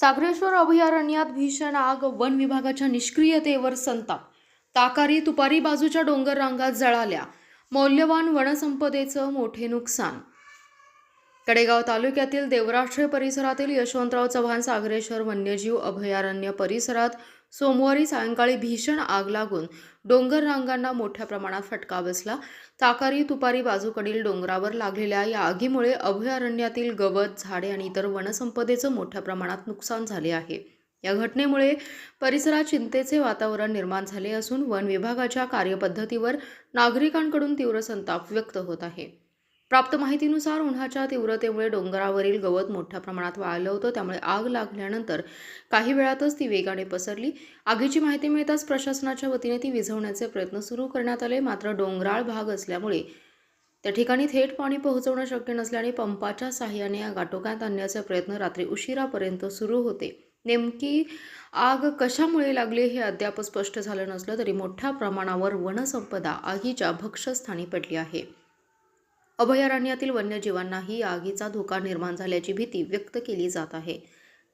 सागरेश्वर अभयारण्यात भीषण आग, वन विभागाच्या निष्क्रियतेवर संताप. ताकारी तुपारी बाजूच्या डोंगर रांगा जळाल्या, मौल्यवान वनसंपदेचं मोठे नुकसान. कडेगाव तालुक्यातील देवराष्ट्रे परिसरातील यशवंतराव चव्हाण सागरेश्वर वन्यजीव अभयारण्य परिसरात सोमवारी सायंकाळी भीषण आग लागून डोंगर रांगांना मोठ्या प्रमाणात फटका बसला. ताकारी तुपारी बाजूकडील डोंगरावर लागलेल्या या आगीमुळे अभयारण्यातील गवत, झाडे आणि इतर वनसंपदेचं मोठ्या प्रमाणात नुकसान झाले आहे. या घटनेमुळे परिसरात चिंतेचे वातावरण निर्माण झाले असून वन विभागाच्या कार्यपद्धतीवर नागरिकांकडून तीव्र संताप व्यक्त होत आहे. प्राप्त माहितीनुसार उन्हाच्या तीव्रतेमुळे डोंगरावरील गवत मोठ्या प्रमाणात वाळलं होतं. त्यामुळे आग लागल्यानंतर काही वेळातच ती वेगाने पसरली. आगीची माहिती मिळताच प्रशासनाच्या वतीने ती विझवण्याचे प्रयत्न सुरू करण्यात आले. मात्र डोंगराळ भाग असल्यामुळे त्या ठिकाणी थेट पाणी पोहोचवणं शक्य नसल्याने पंपाच्या साहाय्याने आग आटोक्यात आणण्याचे प्रयत्न रात्री उशिरापर्यंत सुरू होते. नेमकी आग कशामुळे लागली हे अद्याप स्पष्ट झालं नसलं तरी मोठ्या प्रमाणावर वनसंपदा आगीच्या भक्ष्यस्थानी पडली आहे. अभयारण्यातील वन्यजीवांनाही या आगीचा धोका निर्माण झाल्याची भीती व्यक्त केली जात आहे.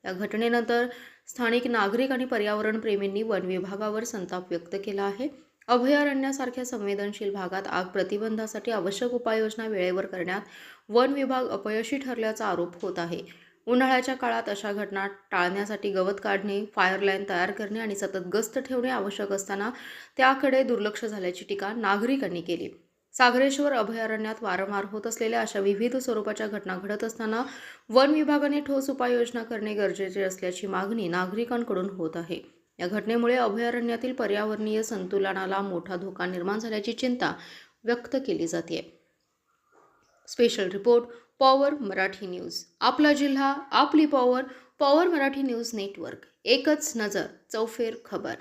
या घटनेनंतर स्थानिक नागरिक आणि पर्यावरण प्रेमींनी वन विभागावर संताप व्यक्त केला आहे. अभयारण्यासारख्या संवेदनशील भागात आग प्रतिबंधासाठी आवश्यक उपाययोजना वेळेवर करण्यात वन विभाग अपयशी ठरल्याचा आरोप होत आहे. उन्हाळ्याच्या काळात अशा घटना टाळण्यासाठी गवत काढणे, फायर लाईन तयार करणे आणि सतत गस्त ठेवणे आवश्यक असताना त्याकडे दुर्लक्ष झाल्याची टीका नागरिकांनी केली. सागरेश्वर अभयारण्यात वारंवार होत असलेल्या अशा विविध स्वरूपाच्या घटना घडत असताना वन विभागाने ठोस उपाययोजना करणे गरजेचे असल्याची मागणी नागरिकांकडून होत आहे. या घटनेमुळे अभयारण्यातील पर्यावरणीय संतुलनाला मोठा धोका निर्माण झाल्याची चिंता व्यक्त केली जाते. Special report, power Marathi news. आपला जिल्हा, आपली power. Power Marathi news network. एकच नजर, चौफेर खबर.